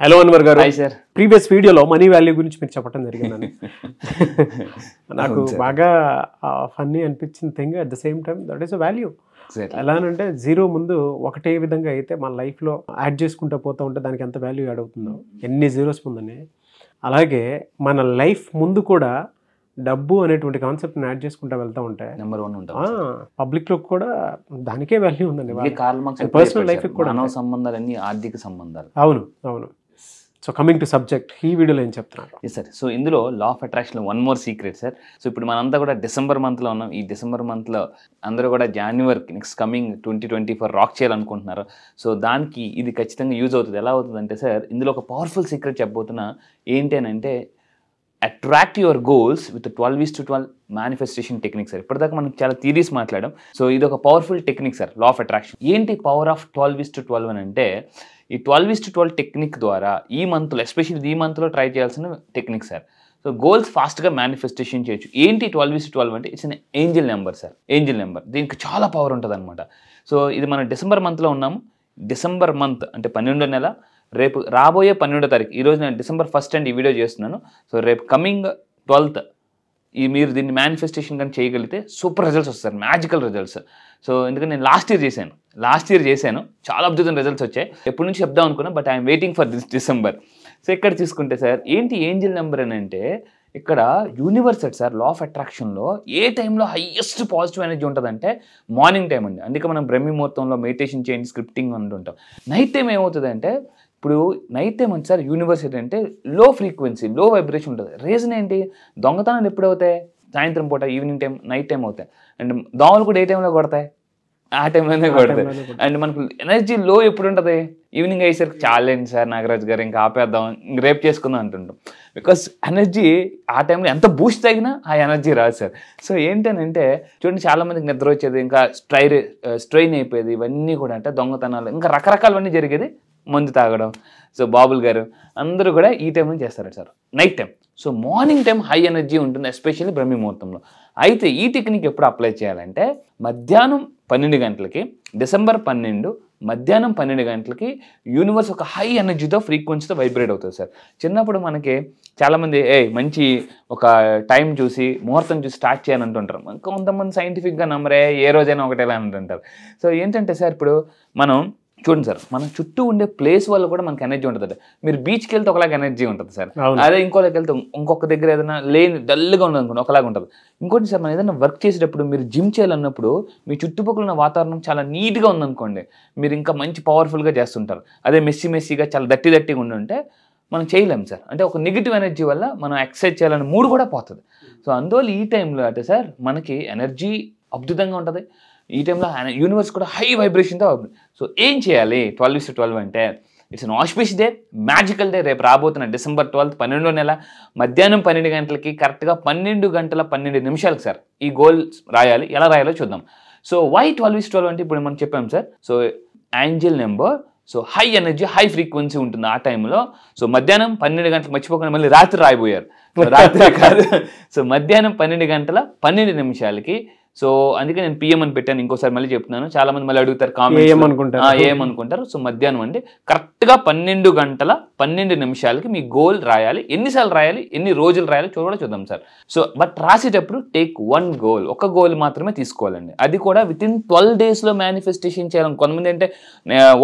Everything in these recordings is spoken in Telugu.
హలో అన్వర్ గారు. Hi sir. ప్రీవియస్ వీడియోలో మనీ వాల్యూ గురించి మీరు చెప్పడం జరిగిందని నాకు బాగా ఫన్నీ అనిపించిన thing. At the same time that is a value. ఎలా అంటే జీరో ముందు ఒకటే విధంగా అయితే మన లైఫ్లో యాడ్ చేసుకుంటూ పోతూ ఉంటే దానికి ఎంత వాల్యూ యాడ్ అవుతుందో, ఎన్ని జీరోస్ ముందని. అలాగే మన లైఫ్ ముందు కూడా డబ్బు అనేటువంటి కాన్సెప్ట్ని యాడ్ చేసుకుంటూ వెళ్తూ ఉంటే నెంబర్ 1 ఉంటాం. పబ్లిక్లో కూడా దానికే వాల్యూ ఉందండి. పర్సనల్ లైఫ్ కూడా మానవ సంబంధాలన్నీ ఆర్థిక సంబంధాలు. అవును అవును. సో కమింగ్ టు సబ్జెక్ట్, ఈ వీడియోలో ఏం చెప్తున్నారు? Yes sir. సో ఇందులో law of attraction one more secret sir. So ఇప్పుడు మనంతా కూడా డిసెంబర్ మంత్లో ఉన్నాం. ఈ డిసెంబర్ మంత్లో అందరూ కూడా జనవరికి నెక్స్ట్ కమింగ్ 2024 రాక్ చేయాలనుకుంటున్నారు. సో దానికి ఇది ఖచ్చితంగా యూజ్ అవుతుంది. ఎలా అవుతుంది అంటే సార్, ఇందులో ఒక పవర్ఫుల్ సీక్రెట్ చెప్పబోతున్నా. ఏంటి అని అంటే, attract your goals with 12:12 manifestation technique sir. ఇప్పటిదాకా మనం చాలా థియరీస్ మాట్లాడాం. సో ఇది ఒక powerful technique sir, law of attraction. ఏంటి పవర్ ఆఫ్ 12:12 అని అంటే, ఈ 12:12 టెక్నిక్ ద్వారా ఈ మంత్లో, ఎస్పెషల్లీ ఈ మంత్లో ట్రై చేయాల్సిన టెక్నిక్ సార్. సో గోల్స్ ఫాస్ట్గా మేనిఫెస్టేషన్ చేయొచ్చు. ఏంటి 12:12 అంటే, it's an angel number sir. Angel number, దీనికి చాలా పవర్ ఉంటుంది అనమాట. సో ఇది మనం డిసెంబర్ మంత్లో ఉన్నాము. డిసెంబర్ మంత్ అంటే 12వ నెల. రేపు రాబోయే 12వ తారీఖు, ఈరోజు నేను డిసెంబర్ 1st అండ్ ఈ వీడియో చేస్తున్నాను. సో రేపు కమింగ్ 12th మీరు దీన్ని మేనిఫెస్టేషన్ కానీ చేయగలిగితే సూపర్ రిజల్ట్స్ వస్తారు, మ్యాజికల్ రిజల్ట్స్. సో ఎందుకంటే నేను లాస్ట్ ఇయర్ చేశాను, చాలా అద్భుతమైన రిజల్ట్స్ వచ్చాయి. ఎప్పటి నుంచి చెప్దాం అనుకున్నా, but I'm waiting for this December. So ఇక్కడ తీసుకుంటే సార్, ఏంటి ఏంజిల్ నెంబర్ అని అంటే, ఇక్కడ యూనివర్స్ సార్ లా ఆఫ్ అట్రాక్షన్లో ఏ టైంలో హైయెస్ట్ పాజిటివ్ ఎనర్జీ ఉంటుందంటే మార్నింగ్ టైం అండి. అందుకే మనం బ్రహ్మ ముహూర్తంలో మెడిటేషన్ చేయండి, స్క్రిప్టింగ్ అంటుంటాం. నైట్ టైం ఏమవుతుందంటే, ఇప్పుడు నైట్ టైం అంటే సార్ యూనివర్స్ ఏంటంటే లో ఫ్రీక్వెన్సీ, లో వైబ్రేషన్ ఉంటుంది. రీజన్ ఏంటి? దొంగతనాలు ఎప్పుడు అవుతాయి? సాయంత్రం పూట, ఈవినింగ్ టైం, నైట్ టైం అవుతాయి. అండ్ దోమలు కూడా ఏ టైంలో కొడతాయి? ఆ టైంలోనే కొడతాయి. అండ్ మనకు ఎనర్జీ లో ఎప్పుడు ఉంటుంది? ఈవినింగ్ అయ్యేసరికి చాలేండి సార్ నాగరాజ్ గారు, ఇంకా ఆపేద్దాం, ఇంక రేపు చేసుకుందాం అంటుంటాం. బికాస్ ఎనర్జీ ఆ టైంలో ఎంత బూస్ట్ తగినా ఆ ఎనర్జీ రాదు సార్. సో ఏంటనంటే చూడండి, చాలా మందికి నిద్ర వచ్చేది, ఇంకా స్ట్రెయిన్ అయిపోయేది, ఇవన్నీ కూడా అంటే దొంగతనాలు, ఇంకా రకరకాలవన్నీ జరిగేది మందు తాగడం. సో బాబుల్ గారు అందరూ కూడా ఈ టైంలో చేస్తారు sir, night time. So morning time high energy ఉంటుంది, ఎస్పెషల్లీ బ్రహ్మ ముహూర్తంలో. అయితే ఈ టెక్నిక్ ఎప్పుడు అప్లై చేయాలంటే, మధ్యాహ్నం 12 గంటలకి, డిసెంబర్ 12 మధ్యాహ్నం 12 గంటలకి యూనివర్స్ ఒక హై ఎనర్జీతో, ఫ్రీక్వెన్సీతో వైబ్రేట్ అవుతుంది సార్. చిన్నప్పుడు మనకి చాలామంది మంచి ఒక టైం చూసి, ముహూర్తం చూసి స్టార్ట్ చేయాలంటుంటారు. కొంతమంది సైంటిఫిక్గా నమ్మరే, ఏ రోజైనా ఒకటేలా అంటుంటారు. సో ఏంటంటే సార్, ఇప్పుడు మనం చూడండి సార్, మన చుట్టూ ఉండే ప్లేస్ వల్ల కూడా మనకి ఎనర్జీ ఉంటుంది. మీరు బీచ్కి వెళ్తే ఒకలాగా ఎనర్జీ ఉంటుంది సార్, అదే ఇంకోలాకి వెళ్తే ఇంకొక దగ్గర ఏదైనా లేని డల్గా ఉండదు అనుకోండి, ఒకలాగా ఉంటుంది. ఇంకోటి సార్, మనం ఏదైనా వర్క్ చేసేటప్పుడు మీరు జిమ్ చేయాలన్నప్పుడు మీ చుట్టుపక్కల ఉన్న వాతావరణం చాలా నీట్గా ఉందనుకోండి, మీరు ఇంకా మంచి పవర్ఫుల్గా చేస్తుంటారు. అదే మెస్సీగా చాలా దట్టిగా ఉండుంటే మనం చేయలేము సార్. అంటే ఒక నెగిటివ్ ఎనర్జీ వల్ల మనం ఎక్సర్సైజ్ చేయాలని మూడు కూడా పోతుంది. సో అందువల్ల ఈ టైంలో అంటే సార్ మనకి ఎనర్జీ అద్భుతంగా ఉంటుంది. ఈ టైంలో యూనివర్స్ కూడా హై వైబ్రేషన్తో. సో ఏం చేయాలి 12:12 అంటే, it's an auspicious day, magical day. రేపు రాబోతున్న డిసెంబర్ 12 12వ నెల మధ్యాహ్నం 12 గంటలకి, కరెక్ట్గా 12 గంటల 12 నిమిషాలకు సార్ ఈ గోల్ రాయాలి. ఎలా రాయాలో చూద్దాం. సో వై 12:12 అంటే ఇప్పుడు మనం చెప్పాం sir. So angel number, so high energy, high frequency ఉంటుంది ఆ టైంలో. సో మధ్యాహ్నం 12 గంటలకు, మర్చిపోకుండా మళ్ళీ రాత్రి రాయిపోయారు, రాత్రి కాదు. సో మధ్యాహ్నం 12 గంటల 12 నిమిషాలకి. సో అందుకే నేను పిఎం అని పెట్టాను. ఇంకోసారి మళ్ళీ చెప్తున్నాను, చాలా మంది మళ్ళీ అడుగుతారు కామెంట్స్, ఏమనుకుంటారు. సో మధ్యాహ్నం అంటే కరెక్ట్గా 12 గంటల 12 నిమిషాలకి మీ గోల్ రాయాలి. ఎన్నిసార్లు రాయాలి, ఎన్ని రోజులు రాయాలి చూద్దాం సార్. సో బట్ రాసేటప్పుడు టేక్ 1 గోల్, ఒక గోల్ మాత్రమే తీసుకోవాలండి. అది కూడా వితిన్ 12 daysలో మేనిఫెస్టేషన్ చేయాలని. కొంతమంది అంటే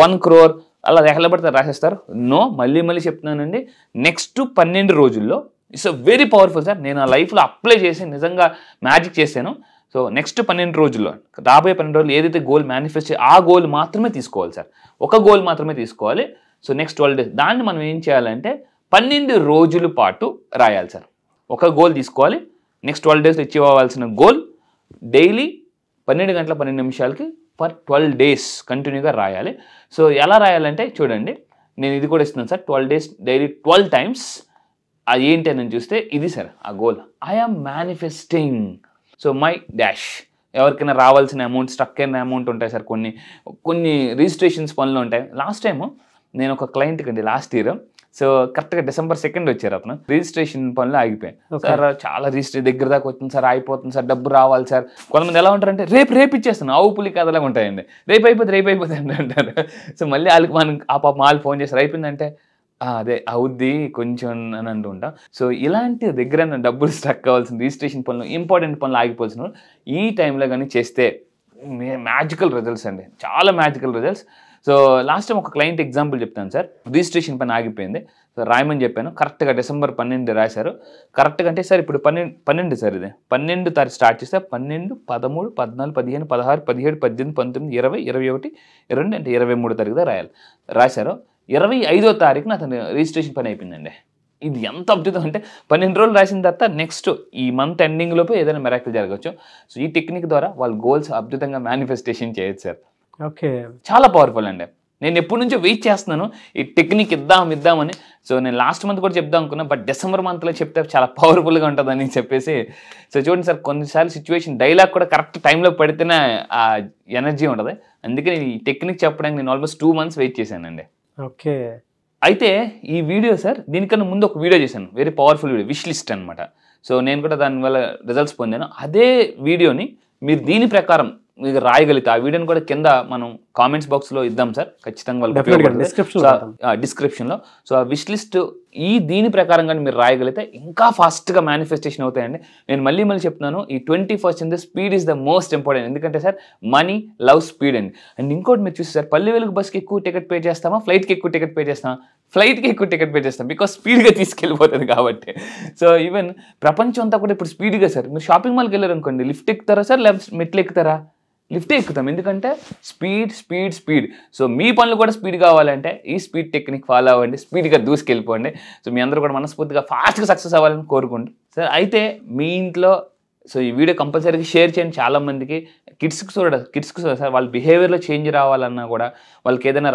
1 crore అలా ఎక్కడ పడితే రాసేస్తారు. నో, మళ్ళీ చెప్తున్నానండి, నెక్స్ట్ 12 రోజుల్లో ఇట్స్ వెరీ పవర్ఫుల్ సార్. నేను ఆ లైఫ్లో అప్లై చేసి నిజంగా మ్యాజిక్ చేశాను. సో నెక్స్ట్ 12 రోజుల్లో, రాబోయే 12 రోజులు ఏదైతే గోల్ మేనిఫెస్ట్ ఆ గోల్ మాత్రమే తీసుకోవాలి సార్. ఒక గోల్ మాత్రమే తీసుకోవాలి. సో నెక్స్ట్ 12 days దాన్ని మనం ఏం చేయాలంటే 12 రోజుల పాటు రాయాలి సార్. ఒక గోల్ తీసుకోవాలి, నెక్స్ట్ 12 daysలో అచీవ్ అవ్వాల్సిన గోల్ డైలీ 12 గంటల 12 నిమిషాలకి ఫర్ 12 days కంటిన్యూగా రాయాలి. సో ఎలా రాయాలంటే చూడండి, నేను ఇది కూడా ఇస్తున్నాను సార్. 12 days daily 12 times. అది ఏంటి అని చూస్తే ఇది సార్ ఆ goal. I am manifesting so my dash. ఎవరికైనా రావాల్సిన అమౌంట్, స్టక్ అయిన అమౌంట్ ఉంటాయి సార్, కొన్ని రిజిస్ట్రేషన్స్ పనులు ఉంటాయి. లాస్ట్ టైము నేను ఒక క్లయింట్కి అండి, లాస్ట్ ఇయర్, సో కరెక్ట్గా డిసెంబర్ 2 వచ్చారు. అతను రిజిస్ట్రేషన్ పనులు ఆగిపోయాయి సార్. చాలా రిజిస్ట్రేషన్ దగ్గర దాకా వచ్చింది సార్, అయిపోతుంది సార్, డబ్బు రావాలి సార్. కొంతమంది ఎలా ఉంటారంటే రేపు ఇచ్చేస్తాను, ఆవు పులి కథలాగా ఉంటాయండి, రేపు అయిపోతుంది అంటారు. సో మళ్ళీ వాళ్ళకి మనం ఆ పాప వాళ్ళు ఫోన్ చేస్తారు, అయిపోయిందంటే అదే అవుద్ది కొంచెం అని అంటుంటాం. సో ఇలాంటి దగ్గర డబ్బులు స్ట్రక్ అవ్వాల్సిన రిజిస్ట్రేషన్ పనులు, ఇంపార్టెంట్ పనులు ఆగిపోవాల్సిన ఈ టైంలో కానీ చేస్తే మ్యాజికల్ రిజల్ట్స్ అండి, చాలా magical results. So last time ఒక క్లయింట్ ఎగ్జాంపుల్ చెప్తాను సార్. రిజిస్ట్రేషన్ పని ఆగిపోయింది, సో రాయమని చెప్పాను. కరెక్ట్గా December 12 రాశారు. కరెక్ట్గా అంటే సార్ ఇప్పుడు 12 సార్, ఇది 12 తారీఖు స్టార్ట్ చేస్తే 12, 13, 14, 15, 16, 17, 18, 19, 20, 21, 22 అంటే 23 తారీఖుదా రాశారు. 25వ తారీఖున అతను రిజిస్ట్రేషన్ పని అయిపోయిందండి. ఇది ఎంత అద్భుతం అంటే 12 రోజులు రాసిన తర్వాత నెక్స్ట్ ఈ మంత్ ఎండింగ్ లోపు ఏదైనా మిరాకిల్ జరగచ్చు. సో ఈ టెక్నిక్ ద్వారా వాళ్ళ గోల్స్ అద్భుతంగా మేనిఫెస్టేషన్ చేయొచ్చు సార్. ఓకే, చాలా పవర్ఫుల్ అండి. నేను ఎప్పటి నుంచో వెయిట్ చేస్తున్నాను ఈ టెక్నిక్ ఇద్దామని. సో నేను లాస్ట్ మంత్ కూడా చెప్దాం అనుకున్నా, బట్ December మంత్లో చెప్తే చాలా పవర్ఫుల్గా ఉంటుందని చెప్పేసి. సో చూడండి సార్, కొన్నిసార్లు సిచ్యువేషన్ డైలాగ్ కూడా కరెక్ట్ టైంలో పడితేనే ఆ ఎనర్జీ ఉంటుంది. అందుకే నేను ఈ టెక్నిక్ చెప్పడానికి నేను ఆల్మోస్ట్ 2 months వెయిట్ చేశానండి. ఓకే, అయితే ఈ వీడియో సార్, దీనికన్నా ముందు ఒక వీడియో చేశాను, very powerful video, wish list అనమాట. సో నేను కూడా దానివల్ల రిజల్ట్స్ పొందాను. అదే వీడియోని మీరు దీని ప్రకారం మీరు రాయగలిగితే ఆ వీడియోని కూడా కింద మనం కామెంట్స్ బాక్స్లో ఇద్దాం సార్, ఖచ్చితంగా డిస్క్రిప్షన్లో. సో ఆ విష్ లిస్ట్ దీని ప్రకారంగా మీరు రాయగలిగితే ఇంకా ఫాస్ట్గా మేనిఫెస్టేషన్ అవుతాయండి. నేను మళ్ళీ చెప్తున్నాను, ఈ 21st century speed is the most important. ఎందుకంటే సార్ మనీ లవ్ స్పీడ్ అండి. అండ్ ఇంకోటి మీరు చూసి సార్, పల్లె వెలుగు బస్కి ఎక్కువ టికెట్ పే చేస్తామా, ఫ్లైట్కి ఎక్కువ టికెట్ పే చేస్తామా? ఫ్లైట్కి ఎక్కువ టికెట్ పే చేస్తాం, బికాస్ స్పీడ్గా తీసుకెళ్ళిపోతుంది కాబట్టి. సో ఈవెన్ ప్రపంచం అంతా కూడా ఇప్పుడు స్పీడ్గా సార్, మీరు షాపింగ్ మాల్కి వెళ్ళారు అనుకోండి, లిఫ్ట్ ఎక్కుతారా సార్, లేకపోతే మెట్లు ఎక్కుతారా? లిఫ్టే ఎక్కుతాం, ఎందుకంటే స్పీడ్. సో మీ పనులు కూడా స్పీడ్ కావాలంటే ఈ స్పీడ్ టెక్నిక్ ఫాలో అవ్వండి, స్పీడ్గా దూసుకెళ్ళిపోండి. సో మీ అందరూ కూడా మనస్ఫూర్తిగా ఫాస్ట్గా సక్సెస్ అవ్వాలని కోరుకుంటాం సార్. అయితే మీ ఇంట్లో సో ఈ వీడియో కంపల్సరీగా షేర్ చేయండి చాలామందికి. కిడ్స్కి సార్, వాళ్ళ బిహేవియర్లో చేంజ్ రావాలన్నా కూడా, వాళ్ళకి ఏదైనా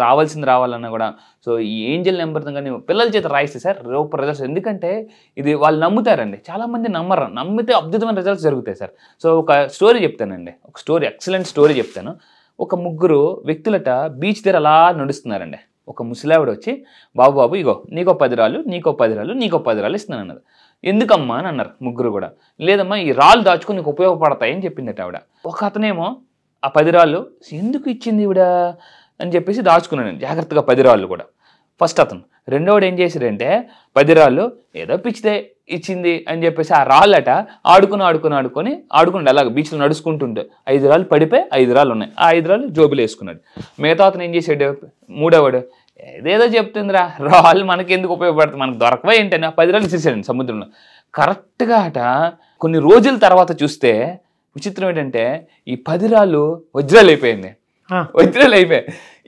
రావాలన్నా కూడా, సో ఈ ఏంజల్ నెంబర్ కానీ పిల్లల చేత రాయిస్తే సార్ రూపర్ రిజల్ట్స్. ఎందుకంటే ఇది వాళ్ళు నమ్ముతారండి, చాలామంది నమ్మితే అద్భుతమైన రిజల్ట్స్ జరుగుతాయి సార్. సో ఒక స్టోరీ చెప్తానండి, ఎక్సలెంట్ స్టోరీ చెప్తాను. ఒక 3 వ్యక్తులట బీచ్ దగ్గర అలా నడుస్తున్నారండి. ఒక ముసలావిడ వచ్చి, బాబు ఇగో నీకో 10 రాళ్ళు, నీకో 10 రాళ్ళు, నీకో 10 రాళ్ళు ఇస్తున్నాను అన్నది. ఎందుకమ్మా అని అన్నారు 3 కూడా. లేదమ్మా ఈ రాళ్ళు దాచుకుని నీకు ఉపయోగపడతాయని చెప్పిందట ఆవిడ. ఒక అతనేమో ఆ 10 రాళ్ళు ఎందుకు ఇచ్చింది ఈవిడ అని చెప్పేసి దాచుకున్నాను జాగ్రత్తగా 10 రాళ్ళు కూడా, ఫస్ట్ అతను. రెండోడు ఏం చేశాడంటే 10 రాళ్ళు ఏదో పిచ్చితే ఇచ్చింది అని చెప్పేసి ఆ రాళ్ళట ఆడుకుని అలాగ బీచ్లో నడుచుకుంటుంటే 5 రాళ్ళు పడిపోయి 5 రాళ్ళు ఉన్నాయి. ఆ 5 రాళ్ళు జోబులు వేసుకున్నాడు. మిగతా అతను ఏం చేశాడు, మూడోవాడు ఏదేదో చెప్తుందిరా, రాళ్ళు మనకి ఎందుకు ఉపయోగపడుతుంది, మనకు దొరకవా ఏంటని ఆ 10 రాళ్ళు ఇచ్చేసాడండి సముద్రంలో. కరెక్ట్గా కొన్ని రోజుల తర్వాత చూస్తే విచిత్రం ఏంటంటే ఈ 10 రాళ్ళు వజ్రాలు అయిపోయింది.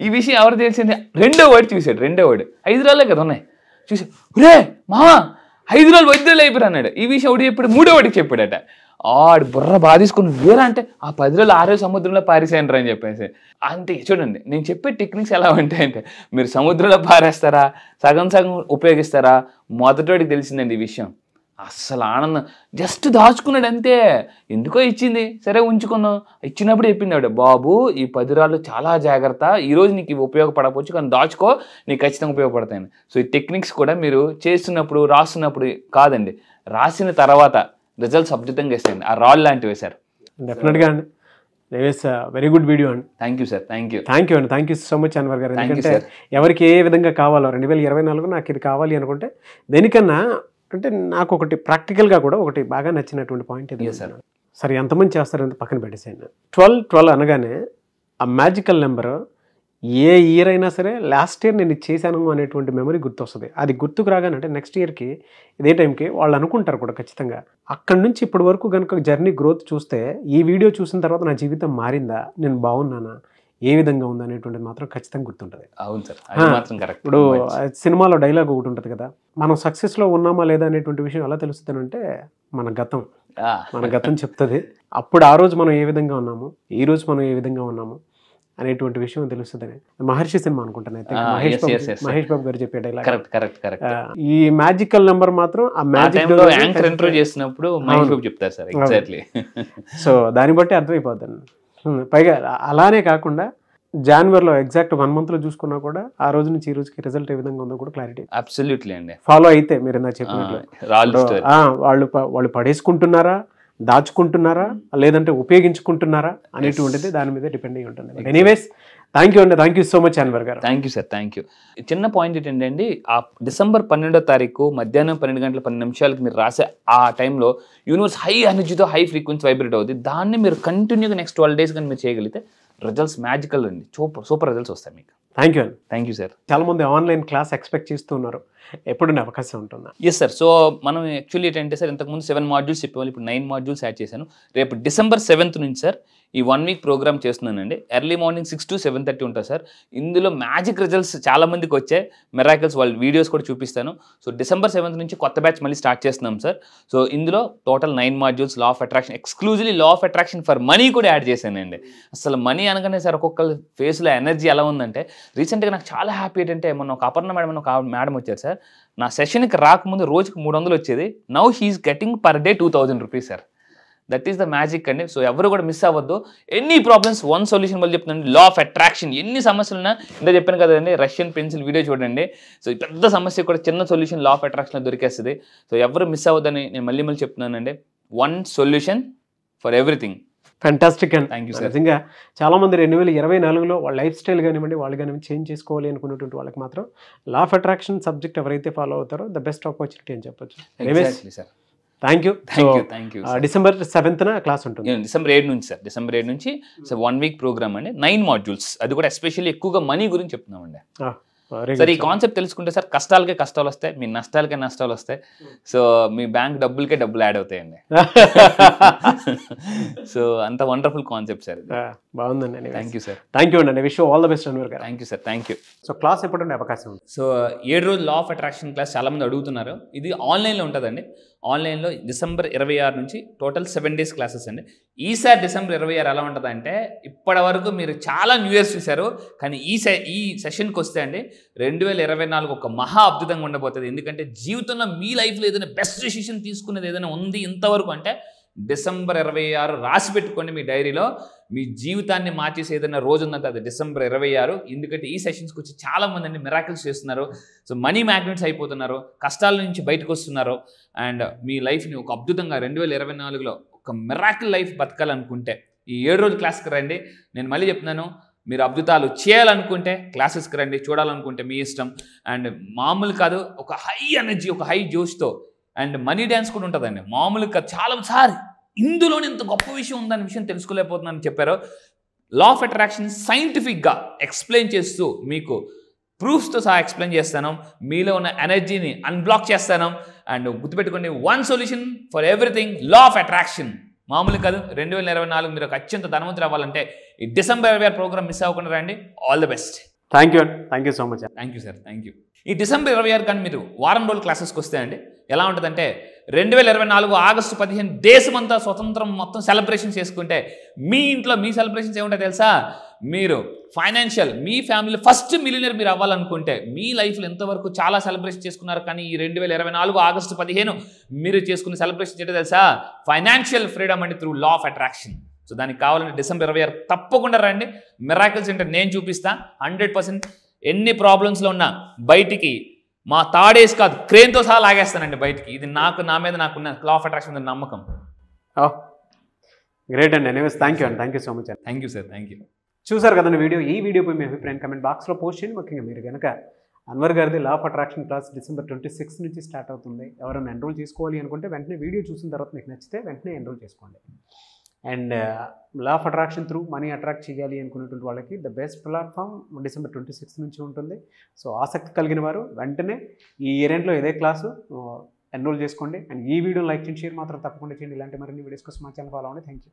ఈ విషయం ఎవరు తెలిసింది, రెండో వాడు చూశాడు. 5 రాళ్ళే కదా ఉన్నాయి, చూసి రే మావా 5 రాళ్ళు వజ్రాలు అయిపోయారు అన్నాడు. ఈ విషయం ఒకటి చెప్పాడు, మూడో వాడికి చెప్పాడట. ఆడు బుర్ర బాధేసుకుని వేరా అంటే ఆ 10 రాళ్ళు ఆరే సముద్రంలో పారేసేయండి అని చెప్పేసి. అంతే చూడండి, నేను చెప్పే టెక్నిక్స్ ఎలా ఉంటాయంటే, మీరు సముద్రంలో పారేస్తారా, సగం ఉపయోగిస్తారా? మొదటివాడికి తెలిసిందండి ఈ విషయం. అస్సలు ఆనందం, జస్ట్ దాచుకున్నాడు అంతే. ఎందుకో ఇచ్చింది, సరే ఉంచుకున్నాం. ఇచ్చినప్పుడు చెప్పింది ఆవిడ, బాబు ఈ 10 రాళ్ళు చాలా జాగ్రత్త, ఈరోజు నీకు ఇవి ఉపయోగపడకపోవచ్చు కానీ దాచుకో, నీకు ఖచ్చితంగా ఉపయోగపడతాయని. సో ఈ టెక్నిక్స్ కూడా మీరు చేస్తున్నప్పుడు రాస్తున్నప్పుడు కాదండి, రాసిన తర్వాత రిజల్ట్స్ అద్భుతంగా ఇస్తాయండి. ఆ రాళ్ళు లాంటివి సార్. డెఫినెట్గా అండి, వెరీ గుడ్ వీడియో అండి. Thank you sir, thank you so much Anwar గారు. ఎందుకంటే ఎవరికి ఏ విధంగా కావాలో 2024 నాకు ఇది కావాలి అనుకుంటే దేనికన్నా అంటే నాకు ఒకటి ప్రాక్టికల్గా కూడా ఒకటి బాగా నచ్చినటువంటి పాయింట్ ఇది సార్. సరే ఎంతమంది చేస్తారంటే పక్కన పెట్టేసాను. 12 అనగానే ఆ మ్యాజికల్ నెంబర్ ఏ ఇయర్ అయినా సరే లాస్ట్ ఇయర్ నేను ఇది చేశాను అనేటువంటి మెమరీ గుర్తొస్తుంది. అది గుర్తుకు రాగానే అంటే నెక్స్ట్ ఇయర్కి ఇదే టైంకి వాళ్ళు అనుకుంటారు కూడా ఖచ్చితంగా. అక్కడి నుంచి ఇప్పటి వరకు కనుక జర్నీ గ్రోత్ చూస్తే ఈ వీడియో చూసిన తర్వాత నా జీవితం మారిందా, నేను బాగున్నానా, ఏ విధంగా ఉంది అనేటువంటిది మాత్రం ఖచ్చితంగా గుర్తుంటుంది. అవును సార్. ఇప్పుడు సినిమాలో డైలాగ్ ఒకటి ఉంటుంది కదా, మనం సక్సెస్లో ఉన్నామా లేదా అనేటువంటి విషయం ఎలా తెలుస్తుంది అంటే మన గతం చెప్తుంది. అప్పుడు ఆ రోజు మనం ఏ విధంగా ఉన్నాము, ఈ రోజు మనం ఏ విధంగా ఉన్నాము అనేటువంటి విషయం తెలుస్తుందని. మహర్షి సినిమా అనుకుంటాను అయితే మహేష్ బాబు గారు చెప్పే డైలాగ్. ఈ మ్యాజికల్ నెంబర్ మాత్రం ఆ మ్యాజిక్ చేసినప్పుడు మహేష్ బాబు చెప్తారు సార్ ఎగ్జాక్ట్లీ. సో దాన్ని బట్టి అర్థమైపోతుంది. పైగా అలానే కాకుండా జనవరిలో ఎగ్జాక్ట్ 1 monthలో చూసుకున్నా కూడా ఆ రోజు నుంచి ఈ రోజుకి రిజల్ట్ ఏ విధంగా ఉందో కూడా క్లారిటీ అబ్సల్యూట్లీ అండి ఫాలో అయితే మీరు నాకు చెప్పినట్లు వాళ్ళు పడేసుకుంటున్నారా దాచుకుంటున్నారా లేదంటే ఉపయోగించుకుంటున్నారా అనేటువంటిది దాని మీద డిపెండ్ అయ్యి ఉంటుంది. ఎనీవేస్ థ్యాంక్ యూ అండి, thank you so much Anwar garu. Thank you sir, thank you. చిన్న పాయింట్ ఏంటంటే ఆ డిసెంబర్ 12వ తారీఖు మధ్యాహ్నం 12 గంటల 10 నిమిషాలకి మీరు రాసే ఆ టైంలో యూనివర్స్ హై ఎనర్జీతో హై ఫ్రీక్వెన్సీ వైబ్రేట్ అవుతుంది. దాన్ని మీరు కంటిన్యూగా నెక్స్ట్ 12 days కానీ మీరు చేయగలిగితే రిజల్ట్స్ మ్యాజికల్ అండి, సూపర్ రిజల్ట్స్ వస్తాయి మీకు. థ్యాంక్ యూ అండి. Thank you sir. చాలా మంది ఆన్లైన్ క్లాస్ ఎక్స్పెక్ట్ చేస్తున్నారు, ఎప్పుడున్న అవకాశం ఉంటుందా? Yes sir. సో మనం యాక్చువల్లీ ఏంటంటే సార్ ఇంతకుముందు 7 modules చెప్పేవాళ్ళు, ఇప్పుడు 9 modules యాడ్ చేశాను. రేపు December 7th నుంచి సార్ ఈ 1 week ప్రోగ్రామ్ చేస్తున్నానండి. ఎర్లీ మార్నింగ్ 6 to 7:30 ఉంటుంది సార్. ఇందులో మ్యాజిక్ రిజల్ట్స్ చాలా మందికి వచ్చాయి, మిరాకిల్స్ వాళ్ళ వీడియోస్ కూడా చూపిస్తాను. సో December 7th నుంచి కొత్త బ్యాచ్ మళ్ళీ స్టార్ట్ చేస్తున్నాం సార్. సో ఇందులో total 9 modules, law of attraction, exclusively law of attraction for money కూడా యాడ్ చేశానండి. అసలు మనీ అనగానే సార్ ఒక్కొక్కరు ఫేస్లో ఎనర్జీ ఎలా ఉందంటే, రీసెంట్గా నాకు చాలా హ్యాపీ ఏంటంటే మొన్న ఒక అపర్ణ మేడం ఒక మేడం వచ్చారు సార్. నా సెషన్కి రాకముందు రోజుకి 300 వచ్చేది. Now he's getting per day 2000 rupees sir. That is the magic అండి. సో ఎవరు కూడా మిస్ అవ్వద్దు. ఎనీ ప్రాబ్లమ్స్ వన్ సొల్యూషన్ వల్ల చెప్తున్నాను, లా ఆఫ్ అట్రాక్షన్. ఎన్ని సమస్యలున్నా ఇంత చెప్పాను కదండి, రష్యన్ పెన్సిల్ వీడియో చూడండి. సో ఈ పెద్ద సమస్య కూడా చిన్న సొల్యూషన్ లా ఆఫ్ అట్రాక్షన్ దొరికేస్తుంది. సో ఎవరు మిస్ అవ్వద్దని నేను మళ్ళీ చెప్తున్నానండి. One solution for everything. Fantastic and thank you sir. నిజంగా చాలా మంది 2024లో వాళ్ళ లైఫ్ స్టైల్ కానివ్వండి, వాళ్ళు కానివ్వండి చేంజ్ చేసుకోవాలి అనుకున్నటువంటి వాళ్ళకి మాత్రం లా ఆఫ్ అట్రాక్షన్ సబ్జెక్ట్ ఎవరైతే ఫాలో అవుతారో ద బెస్ట్ ఆపర్చునిటీ అని చెప్పొచ్చు. Sir thank you. December 7th class ఉంటుంది. December 7 నుంచి సార్. December 7 నుంచి 1 week ప్రోగ్రామ్ అండి, 9 modules. అది కూడా ఎస్పెషల్లీ ఎక్కువగా మనీ గురించి చెప్తున్నామండి. సార్ ఈ కాన్సెప్ట్ తెలుసుకుంటే సార్ కష్టాలకే కష్టాలు వస్తాయి, మీ నష్టాలకే నష్టాలు వస్తాయి. సో మీ బ్యాంక్ డబ్బులకే డబ్బులు యాడ్ అవుతాయండి. సో అంత వండర్ఫుల్ కాన్సెప్ట్ సార్. బాగుందండి. Thank you sir. Thank you అండి. Wish all the best Anwar garu. Thank you sir. Thank you. So class ఎప్పుడు అవకాశం ఉంది? సో 7 రోజులు లా ఆఫ్ అట్రాక్షన్ క్లాస్ చాలా మంది అడుగుతున్నారు. ఇది ఆన్లైన్లో ఉంటుందండి. ఆన్లైన్లో December 26 నుంచి టోటల్ 7 days క్లాసెస్ అండి. ఈసారి December 26 ఎలా ఉంటుందంటే, ఇప్పటి వరకు మీరు చాలా న్యూ ఇయర్స్ చూశారు, కానీ ఈ సెషన్కి వస్తే అండి 2024 ఒక మహా అద్భుతంగా ఉండబోతుంది. ఎందుకంటే జీవితంలో మీ లైఫ్లో ఏదైనా బెస్ట్ డెసిషన్ తీసుకునేది ఏదైనా ఉంది ఇంతవరకు అంటే December 26 రాసి పెట్టుకోండి మీ డైరీలో. మీ జీవితాన్ని మార్చేసి ఏదైనా రోజు ఉందంటే అది December 26. ఎందుకంటే ఈ సెషన్స్కి వచ్చి చాలా మంది అండి మిరాకిల్స్ చేస్తున్నారు. సో మనీ మ్యాగ్నెట్స్ అయిపోతున్నారు, కష్టాల నుంచి బయటకు వస్తున్నారు. అండ్ మీ లైఫ్ని ఒక అద్భుతంగా 2024లో ఒక మిరాకిల్ లైఫ్ బతకాలనుకుంటే ఈ 7 రోజుల క్లాస్కి రండి. నేను మళ్ళీ చెప్తున్నాను, మీరు అద్భుతాలు చేయాలనుకుంటే క్లాసెస్కి రండి, చూడాలనుకుంటే మీ ఇష్టం. అండ్ మామూలు కాదు, ఒక హై ఎనర్జీ, ఒక హై జోష్తో. అండ్ మనీ డ్యాన్స్ కూడా ఉంటుందండి, మామూలుగా చాలా సార్ ఇందులోనే ఇంత గొప్ప విషయం ఉందనే విషయం తెలుసుకోలేకపోతున్నానని చెప్పారు. లా ఆఫ్ అట్రాక్షన్ సైంటిఫిక్గా ఎక్స్ప్లెయిన్ చేస్తూ మీకు ప్రూఫ్స్తో సహా ఎక్స్ప్లెయిన్ చేస్తాను. మీలో ఉన్న ఎనర్జీని అన్బ్లాక్ చేస్తాను. అండ్ గుర్తుపెట్టుకోండి, one solution for everything, law of attraction. మామూలు కాదు. 2024 మీరు ఒక అత్యంత ధనవంతులు అవ్వాలంటే ఈ December 26 ప్రోగ్రామ్ మిస్ అవ్వకుండా రండి. All the best. Thank you. Thank you so much. Thank you sir. Thank you. ఈ December 26 కానీ మీరు వారం రోజుల క్లాసెస్కి వస్తే అండి ఎలా ఉంటుందంటే, 2024 August 15 దేశమంతా స్వతంత్రం మొత్తం సెలబ్రేషన్ చేసుకుంటే మీ ఇంట్లో మీ సెలబ్రేషన్స్ ఏముంటాయి తెలుసా? మీరు ఫైనాన్షియల్, మీ ఫ్యామిలీ ఫస్ట్ మిలియనర్ మీరు అవ్వాలనుకుంటే, మీ లైఫ్లో ఎంతవరకు చాలా సెలబ్రేషన్ చేసుకున్నారు, కానీ ఈ 2024 August 15 మీరు చేసుకునే సెలబ్రేషన్ ఏంటో తెలుసా? ఫైనాన్షియల్ ఫ్రీడమ్ అండి through law of attraction. So దానికి కావాలంటే December 26 తప్పకుండా రండి. మిరాకిల్స్ అంటే నేను చూపిస్తా 100%. ఎన్ని ప్రాబ్లమ్స్లో ఉన్నా బయటికి మా తాడేసి కాదు, క్రేన్తో సహా లాగేస్తానండి బయటికి. ఇది నా మీద నాకున్న లా ఆఫ్ అట్రాక్షన్ మీద నమ్మకం. గ్రేట్ అండి. ఎనీవేస్ థ్యాంక్ యూ అండి. Thank you so much. Thank you sir. Thank you. చూసారు కదండి వీడియో. ఈ వీడియోపై మీ అభిప్రాయం కమెంట్ బాక్స్లో పోస్ట్ చేయండి. ముఖ్యంగా మీరు కనుక అన్వర్ గారిది లా ఆఫ్ అట్రాక్షన్ క్లాస్ December 26 నుంచి స్టార్ట్ అవుతుంది. ఎవరైనా ఎన్రోల్ చేసుకోవాలి అనుకుంటే వెంటనే వీడియో చూసిన తర్వాత మీకు నచ్చితే వెంటనే ఎన్రోల్ చేసుకోండి. And law of attraction through money attract చేయాలి అనుకున్నటువంటి వాళ్ళకి ద బెస్ట్ ప్లాట్ఫామ్ December 26 నుంచి ఉంటుంది. సో ఆసక్తి కలిగిన వారు వెంటనే ఈ ఈవెంట్లో ఏదే క్లాసు ఎన్రోల్ చేసుకోండి. అండ్ ఈ వీడియో లైక్ చేయండి, షేర్ మాత్రం తప్పకుండా చేయండి. ఇలాంటి మరిన్ని వీడియోస్ కోసం మా ఛానల్ ఫాలో అవ్వండి. Thank you.